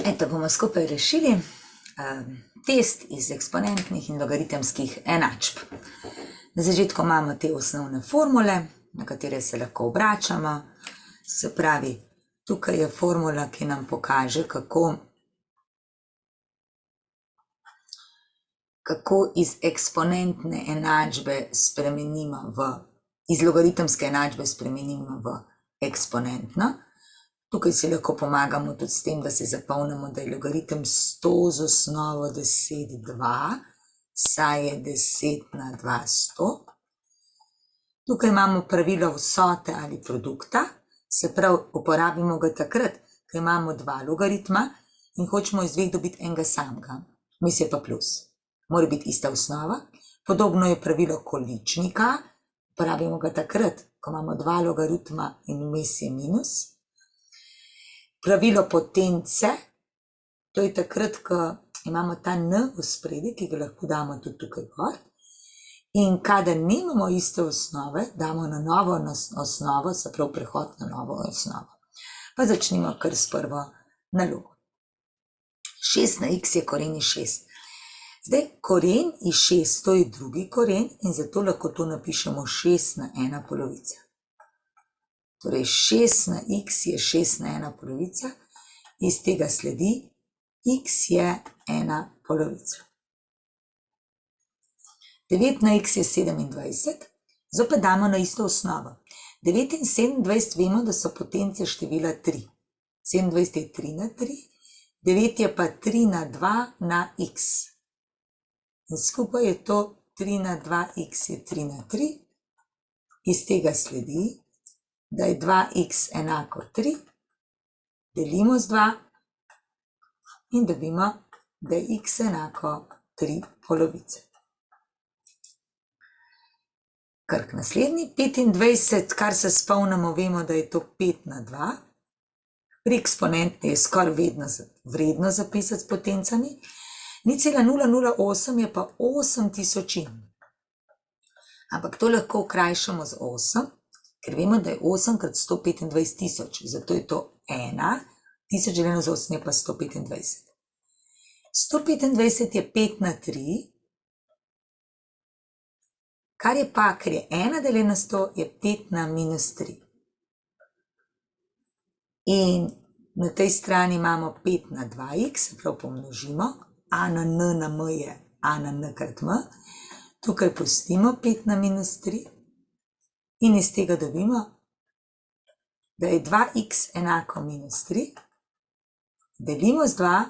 Eto, bomo skupaj rešili test iz eksponentnih in logaritemskih enačb. Na začetku imamo te osnovne formule, na katere se lahko obračamo. Se pravi, tukaj je formula, ki nam pokaže, kako iz eksponentne enačbe spremenimo iz logaritemske enačbe spremenimo v eksponentno. Tukaj si lahko pomagamo tudi s tem, da si zapomnimo, da je logaritem 100 z osnovo 10 2, saj je 10 na 2 100. Tukaj imamo pravilo vsote ali produkta, se pravi, uporabimo ga takrat, ko imamo dva logaritma in hočemo iz dveh dobiti enega samega, vmes je pa plus. Mora biti ista osnova. Podobno je pravilo količnika, uporabimo ga takrat, ko imamo dva logaritma in vmes je minus. Pravilo potence, to je takrat, ko imamo ta n v spredje, ki ga lahko damo tudi tukaj gor. In kadar nimamo iste osnove, damo na novo osnovo, se pravi prehod na novo osnovo. Pa začnimo kar s prvo nalogo. 6 na x je koren iz 6. Zdaj, koren iz 6, to je drugi koren in zato lahko to napišemo 6 na 1 polovica. Torej, 6 na x je 6 na 1 polovica, iz tega sledi, x je 1 polovica. 9 na x je 27, zopet damo na isto osnovo. 9 in 27 vemo, da so potence števila 3. 27 je 3 na 3, 9 je pa 3 na 2 na x. In skupaj je to 3 na 2x je 3 na 3, iz tega sledi, da je 2x enako 3, delimo z 2 in dobimo, da je x enako 3 polovice. Kar k naslednji, 25, kar se spomnimo, vemo, da je to 5 na 2. Pri eksponentni je skoraj vedno vredno zapisati s potencami. 0,008 je pa 8 tisočin. Ampak to lahko okrajšamo z 8, ker vemo, da je 8 krat 125 tisoč, zato je to 1, 1000 deljeno z 8 je pa 125. 125 je 5 na 3, kar je 1 deljeno na 100 je 5 na minus 3. In na tej strani imamo 5 na 2x, se pravi pomnožimo, a na n na m je a na n krat m, tukaj pustimo 5 na minus 3 in iz tega dobimo, da je 2x enako minus 3, delimo z 2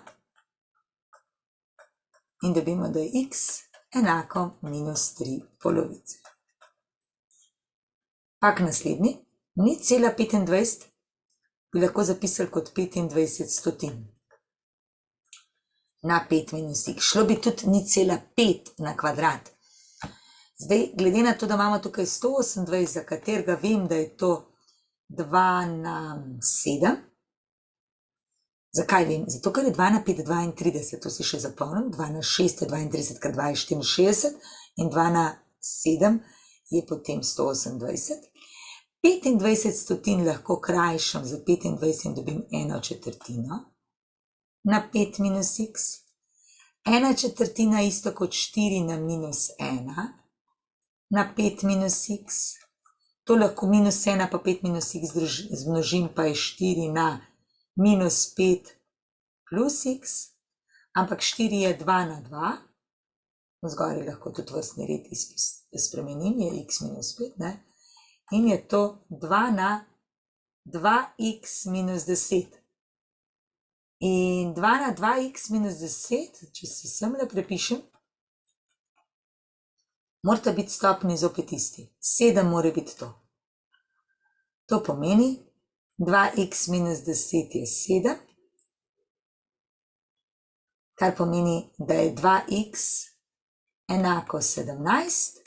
in dobimo, da je x enako minus 3 polovice. Pa k naslednji, 0,25 bi lahko zapisali kot 25 stotin. Na 5 minus x. Šlo bi tudi 0,5 na kvadrat. Zdaj, glede na to, da imamo tukaj 128, za katerega vem, da je to 2 na 7. Zakaj vem? Zato, ker je 2 na 5 32, to si še zapomnim. 2 na 6 je 32, kar 2 je 64 in 2 na 7 je potem 128. 25 stotin lahko krajšam za 25 in dobim 1/4 na 5 minus x. 1/4 isto kot 4 na minus 1 na 5 minus x. To lahko minus 1 pa 5 minus x zmnožim, pa je 4 na minus 5 plus x, ampak 4 je 2 na 2, vzgori lahko tudi vrstni red spremenim, je x minus 5, ne? In je to 2 na 2x minus 10. In 2 na 2x minus 10, če se semle prepišem, morata biti stopnji zopet isti. 7 mora biti to. To pomeni, 2x minus 10 je 7, kar pomeni, da je 2x enako 17,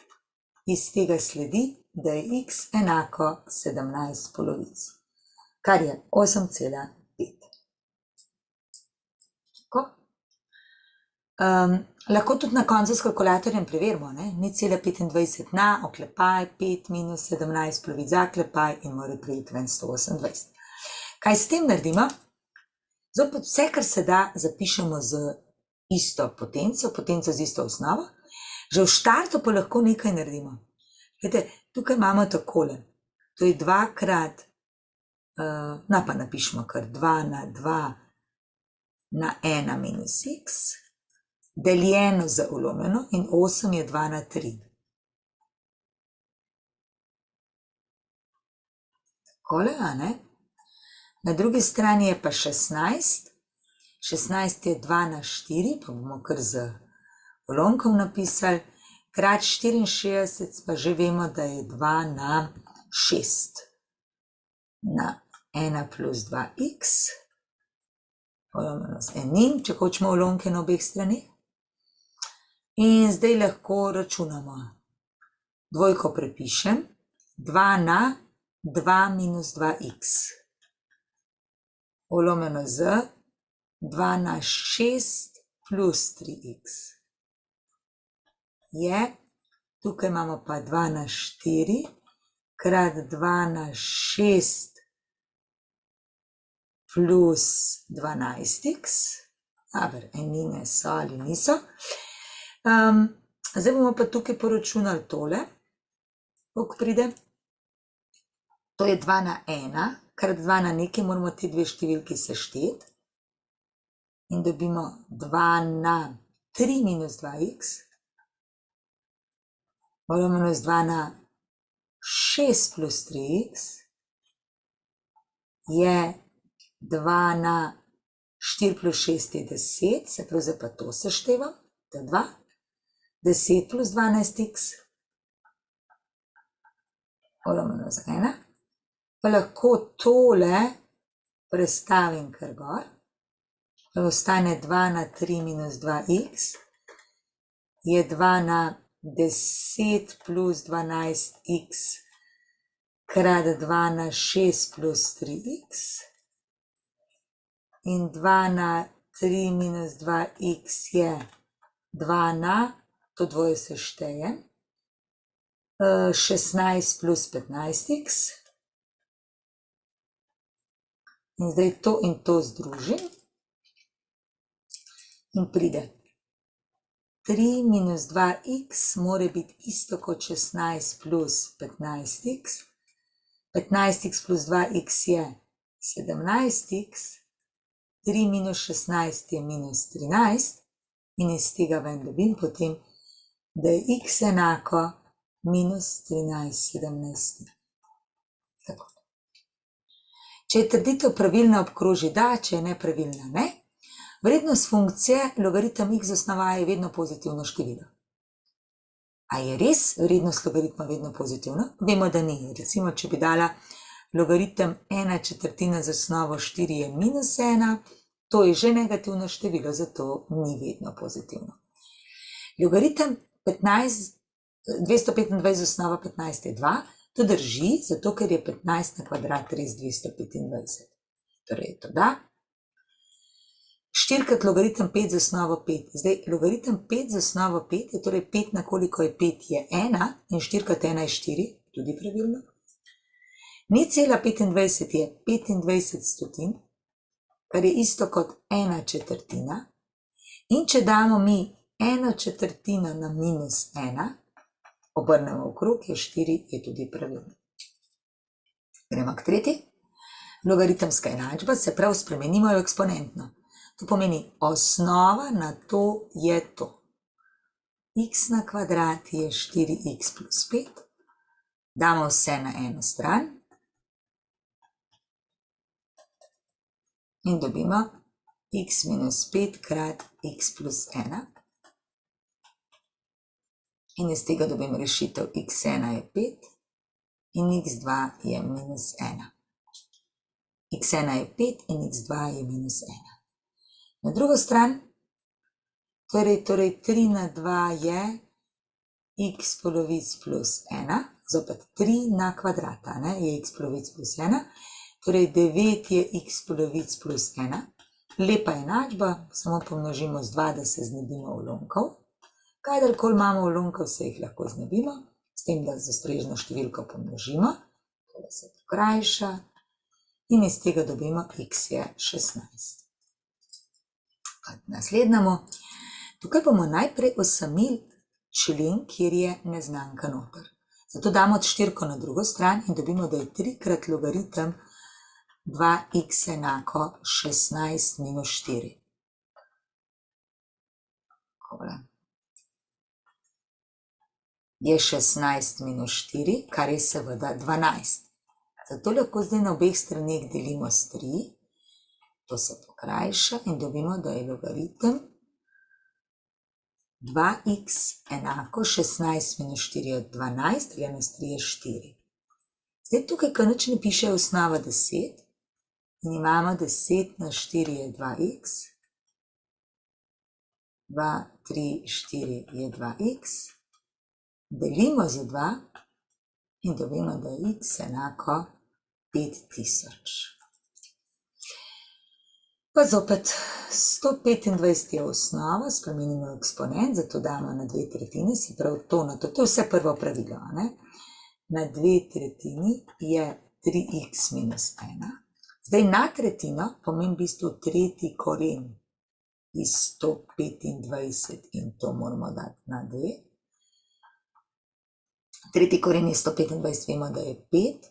iz tega sledi, da je x enako 17 polovic, kar je 8,5. Lahko tudi na koncu s kalkulatorjem preverimo, 0,25 na oklepaj 5 minus 17 polovic zaklepaj in mora priti ven 128. Kaj s tem naredimo? Zopet vse, kar se da, zapišemo z isto potenco z isto osnovo. Že v štartu pa lahko nekaj naredimo. Glede, tukaj imamo takole. To je 2 krat, pa napišemo kar 2 na 2 na 1 minus x, deljeno z ulomljeno in 8 je 2 na 3. Takole, a ne? Na drugi strani je pa 16. 16 je 2 na 4, pa bomo kar z ulomkom napisali. Krat 64 pa že vemo, da je 2 na 6. Na 1 plus 2x, ulomljeno z enim, če hočemo ulomke na obeh stranih. In zdaj lahko računamo. Dvojko prepišem, 2 na 2 minus 2x. Ulomljeno z 2 na 6 plus 3x. Je, tukaj imamo pa 2 na 4 krat 2 na 6 plus 12x. Enine so ali niso. Zdaj bomo pa tukaj poročunali tole, koliko pride. To je 2 na 1, krat 2 na nekaj, moramo te dve številki sešteti. In dobimo 2 na 3 minus 2x. Ulomljeno z 2 na 6 plus 3x. Je 2 na 4 plus 6 je 10, se pravi, zdaj pa to seštevam, to je 2. 10 plus 12x. Ulomljeno z 1. Pa lahko tole prestavim kar gor. Pa ostane 2 na 3 minus 2x. Je 2 na 10 plus 12x krat 2 na 6 plus 3x. In 2 na 3 minus 2x je 2 na, to dvoje seštejem, 16 plus 15x. In zdaj to in to združim. In pride 3 minus 2x mora biti isto kot 16 plus 15x. 15x plus 2x je 17x. 3 minus 16 je minus 13. In iz tega ven dobim potem, da je x enako minus 13/17. Tako. Če je trditev pravilna, obkroži da, če je nepravilna, ne. Vrednost funkcije logaritem x osnova je vedno pozitivno število. A je res vrednost logaritma vedno pozitivna? Vemo, da ni. Recimo, če bi dala logaritem 1/4 z osnovo 4 je minus 1, to je že negativno število, zato ni vedno pozitivno. Logaritem 225 z osnovo 15 je 2, to drži, zato ker je 15 na kvadrat res 225. Torej je to da. 4 krat logaritem 5 z osnovo 5. Zdaj, logaritem 5 z osnovo 5 je torej 5 na koliko je 5 je 1 in 4 krat 1 je 4, tudi pravilno. 0,25 je 25 stotin, kar je isto kot 1/4. In če damo mi 1/4 na minus 1, obrnemo okrog, je 4, je tudi pravilno. Gremo k tretji. Logaritemska enačba, se prav spremenimo jo eksponentno. To pomeni, osnova na to je to. X na kvadrat je 4x plus 5. Damo vse na eno stran. In dobimo x minus 5 krat x plus 1. In iz tega dobim rešitev x1 je 5 in x2 je minus 1. x1 je 5 in x2 je minus 1. Na drugo stran, torej 3 na 2 je x polovic plus 1, zopet 3 na kvadrata, ne, je x polovic plus 1, torej 9 je x polovic plus 1. Lepa enačba, samo pomnožimo z 2, da se znebimo ulomkov. Kadarkoli imamo ulomkov, se jih lahko znebimo, s tem, da z ustrežno številko pomnožimo, da se pokrajša in iz tega dobimo x je 16. naslednjemu. Tukaj bomo najprej osamili člen, kjer je neznanka noter. Zato damo štirko na drugo stran in dobimo, da je 3 krat logaritem 2x enako 16 minus 4. Je 16 minus 4, kar je seveda 12. Zato lahko zdaj na obeh straneh delimo s 3, to se pokrajša in dobimo, da je logaritem 2x enako 16 minus 4 od 12, deleno s 3 je 4. Zdaj tukaj, ko nič ne piše, je osnova 10 in imamo 10 na 4 je 2x, 2, 3, 4 je 2x, delimo z 2 in dobimo, da je x enako 5000. Pa zopet 125 je osnova, spremenimo eksponent, zato damo na 2/3, si prav to na to, to je vse prvo pravilo, ne? Na 2/3 je 3x minus 1. Zdaj na tretjino pomeni v bistvu tretji koren iz 125 in to moramo dati na 2. Tretji koren je 125, vemo, da je 5,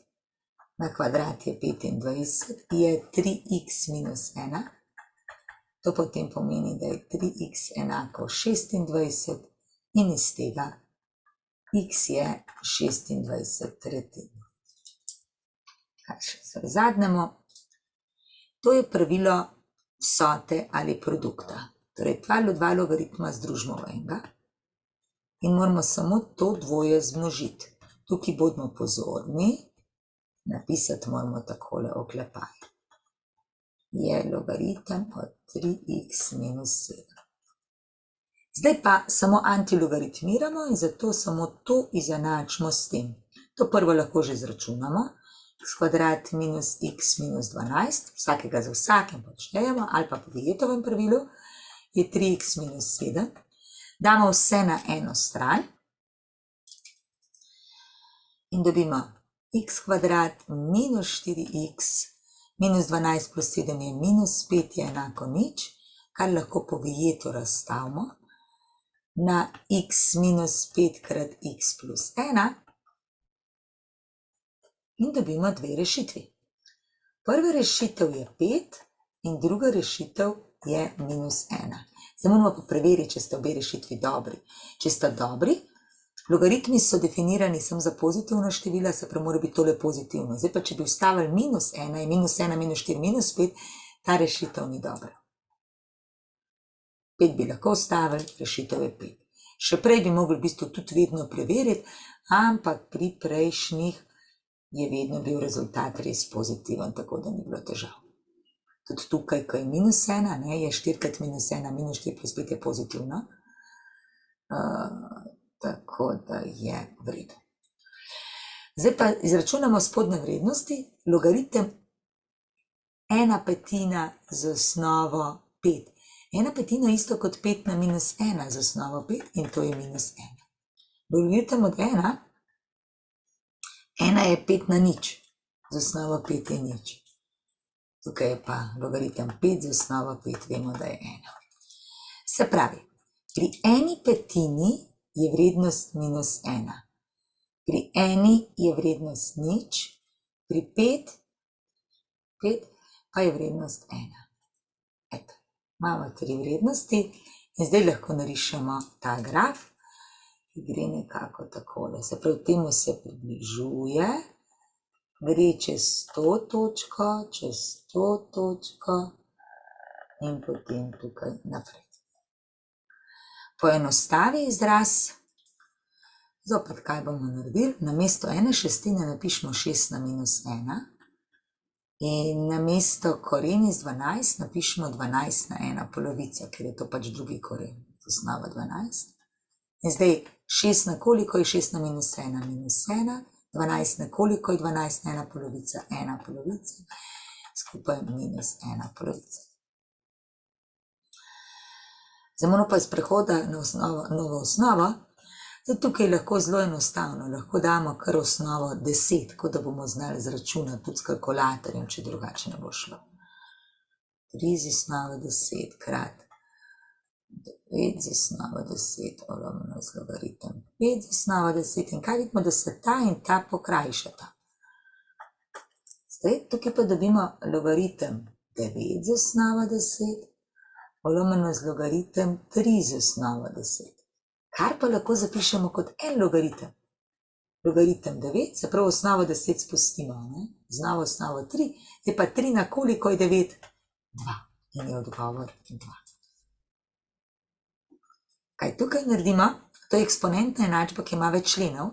na kvadrat je 25, je 3x minus 1. To potem pomeni, da je 3x enako 26 in iz tega x je 26 tretjin. Kaj še zadnjemu? To je pravilo vsote ali produkta. Torej, dva logaritma združimo v enega in moramo samo to dvoje zmnožiti. Tukaj bodimo pozorni, napisati moramo takole oklepaj. Je logaritem od 3x minus 7. Zdaj pa samo antilogaritmiramo in zato samo to izenačimo s tem. To prvo lahko že izračunamo. X kvadrat minus x minus 12, vsakega za vsakem počnemo, ali pa po Vijetovem pravilu, je 3x minus 7. Damo vse na eno stran in dobimo x kvadrat minus 4x minus 12 plus 7 je minus 5 je enako nič, kar lahko po Vijetu razstavimo na x minus 5 krat x plus 1 in dobimo dve rešitvi. Prva rešitev je 5 in druga rešitev je minus 1. Zdaj moramo pa preveriti, če sta obe rešitvi dobri. Če sta dobri, logaritmi so definirani samo za pozitivna števila, se pravi mora biti tole pozitivno. Zdaj pa, če bi vstavili minus 1, je minus 1, minus 4, minus 5, ta rešitev ni dobra. 5 bi lahko vstavili, rešitev je 5. Še prej bi mogli v bistvu tudi vedno preveriti, ampak pri prejšnjih je vedno bil rezultat res pozitiven, tako da ni bilo težav. Tudi tukaj, ko je minus 1, je 4 krat minus 1, minus 4 plus 5 je pozitivno. Tako da je v redu. Zdaj pa izračunamo spodnje vrednosti. Logaritem 1/5 z osnovo 5. 1/5 je isto kot 5 na minus 1 z osnovo 5 in to je minus 1. Logaritem od 1, 1 je 5 na nič, z osnovo 5 je nič. Tukaj je pa logaritem 5 z osnovo 5, vemo, da je 1. Se pravi, pri 1/5 je vrednost minus 1. Pri 1 je vrednost nič, pri 5 pa je vrednost 1. Eto, imamo 3 vrednosti in zdaj lahko narišemo ta graf, ki gre nekako takole. Se pravi, temu se približuje, gre čez to točko in potem tukaj naprej. Poenostavi izraz. Zopet, kaj bomo naredili? Namesto 1/6 napišemo 6 na minus 1 in namesto koren iz 12 napišemo 12 na 1/2, ker je to pač drugi koren, osnova 12. In zdaj 6 na koliko je 6 na minus 1? Minus 1. 12 na koliko je 12 na 1/2? 1/2. Skupaj minus 1/2. Zdaj moramo pa iz prehoda na novo osnovo. Zdaj tukaj lahko zelo enostavno, lahko damo kar osnovo 10, kot da bomo znali izračunati tudi s kalkulatorjem, če drugače ne bo šlo. 3 z osnovo 10 krat 9 z osnovo 10 olovno z logaritem 5 z osnovo 10 in kaj vidimo, da se ta in ta pokrajšata. Zdaj, tukaj pa dobimo logaritem 9 z osnovo 10 olovno z logaritem 3 z osnovo 10, kar pa lahko zapišemo kot en logaritem. Logaritem 9, se pravi osnovo 10 spustimo, ne? Znova osnovo 3, je pa 3 na koliko je 9? 2 in je odgovor 2. Kaj tukaj naredimo? To je eksponentna enačba, ki ima več členov.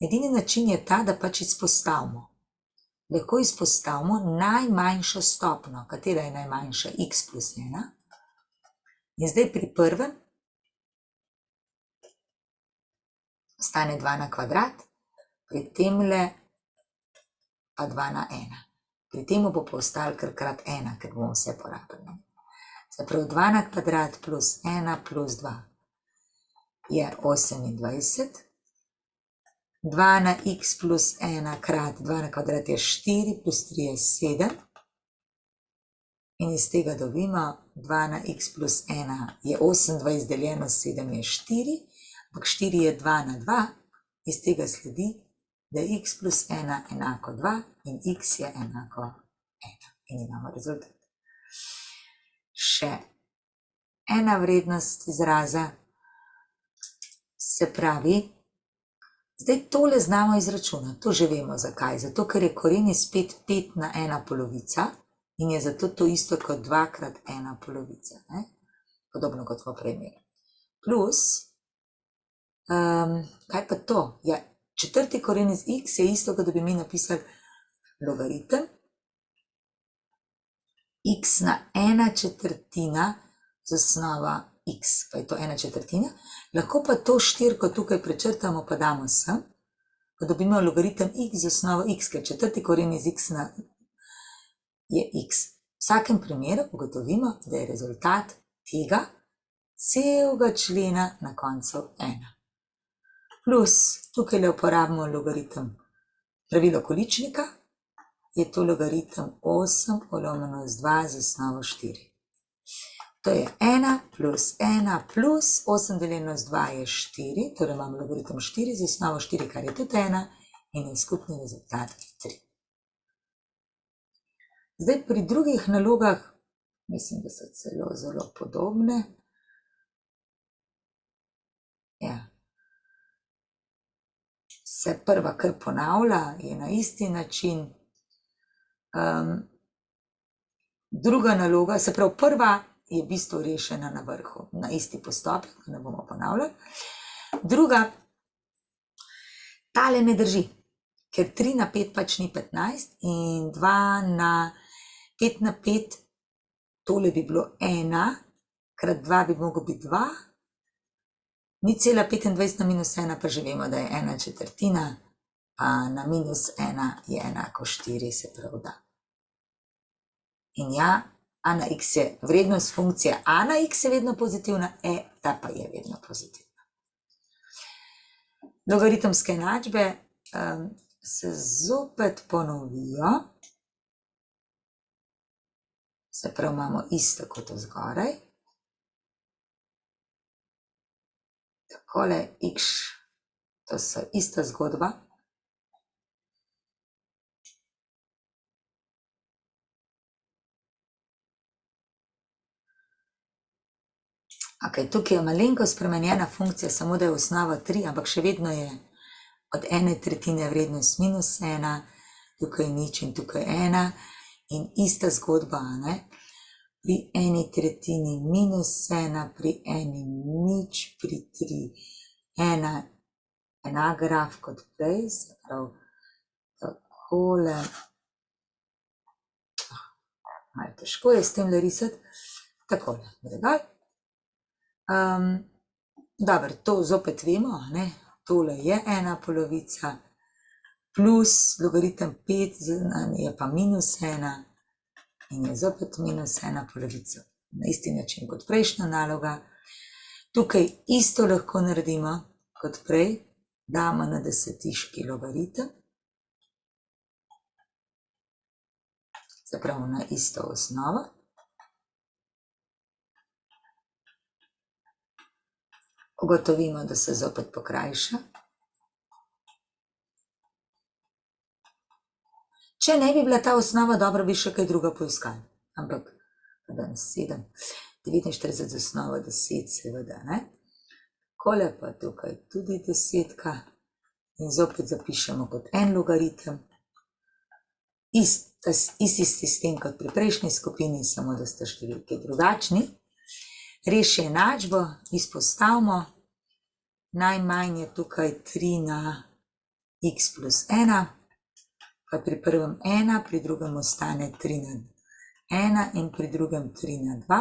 Edini način je ta, da pač izpostavimo. Lahko izpostavimo najmanjšo stopnjo. Katera je najmanjša? X plus 1. In zdaj pri prvem ostane 2 na kvadrat, pri temle pa 2 na 1. Pri temu bo postalo krat 1, ker bomo vse porabili. Se pravi 2 na kvadrat plus 1 plus 2 je 28. 2 na x plus 1 krat 2 na kvadrat je 4 plus 3 je 7. In iz tega dobimo 2 na x plus 1 je 28 deljeno s 7 je 4, ampak 4 je 2 na 2, iz tega sledi, da je x plus 1 enako 2 in x je enako 1. In imamo rezultat. Še ena vrednost izraza, se pravi, zdaj tole znamo izračunati, to že vemo zakaj, zato ker je koren iz 5 na 1 polovica in je zato to isto kot 2 krat 1 polovica, ne? Podobno kot v primeru. Plus, kaj pa to? Ja, četrti koren iz x je isto, kot da bi mi napisali logaritem x na 1/4 z osnova x, pa je to 1/4. Lahko pa to štirko tukaj prečrtamo, pa damo sem, pa dobimo logaritem x z osnovo x, ker četrti koren iz x je x. V vsakem primeru ugotovimo, da je rezultat tega celega člena na koncu 1. Plus, tukaj le uporabimo logaritem pravilo količnika, je to logaritem 8 olovljeno z 2 z osnovo 4. To je 1 plus 1 plus 8 deljeno z 2 je 4, torej imamo logaritem 4 z osnovo 4, kar je tudi 1 in je skupni rezultat 3. Zdaj pri drugih nalogah, mislim, da so celo zelo podobne. Ja. Se prva kar ponavlja, je na isti način. Druga naloga, se pravi prva je v bistvu rešena na vrhu, na isti postopek, ne bomo ponavljali. Druga, tale ne drži, ker 3 na 5 pač ni 15 in 2 na 5 na 5, tole bi bilo 1, krat 2 bi mogel biti 2, 0,25 na minus 1 pa že vemo, da je 1/4, pa na minus 1 je enako 4, se pravi da. In ja, a na x je vrednost funkcije, a na x je vedno pozitivna, ta pa je vedno pozitivna. Logaritemske enačbe se zopet ponovijo, se pravi imamo isto kot vzgoraj. Takole x, to so ista zgodba. Ok, tukaj je malenko spremenjena funkcija, samo da je osnova 3, ampak še vedno je od 1/3 vrednost minus 1, tukaj nič in tukaj 1 in ista zgodba, ne? Pri 1/3 minus 1, pri 1 nič, pri 3 1, enak graf kot prej, se pravi takole. Malo težko je s tem risati, takole, gledaj. Dobro, to zopet vemo, ne? Tole je 1 polovica, plus logaritem 5 je pa minus 1 in je zopet minus 1 polovica. Na isti način kot prejšnja naloga. Tukaj isto lahko naredimo kot prej, damo na desetiški logaritem, se pravi na isto osnovo. Ugotovimo, da se zopet pokrajša. Če ne bi bila ta osnova dobra, bi še kaj druga poiskali. Ampak, danes 7, 49 z osnovo 10, seveda, ne? Takole pa tukaj tudi 10 in zopet zapišemo kot en logaritem. Isti sistem kot pri prejšnji skupini, samo da sta številke drugačni. Reši enačbo, izpostavimo. Najmanj je tukaj 3 na x plus 1, pa pri prvem 1, pri drugem ostane 3 na 1 in pri drugem 3 na 2.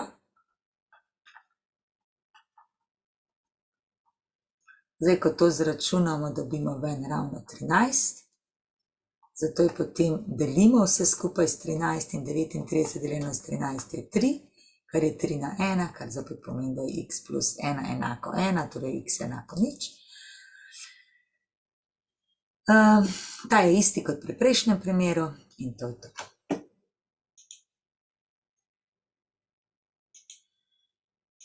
Zdaj, ko to zračunamo, dobimo ven ravno 13. Zato je potem delimo vse skupaj s 13 in 39 deljeno s 13 je 3, kar je 3 na 1, kar zopet pomeni, da je x plus 1 enako 1, torej x enako nič. Ta je isti kot pri prejšnjem primeru in to je to.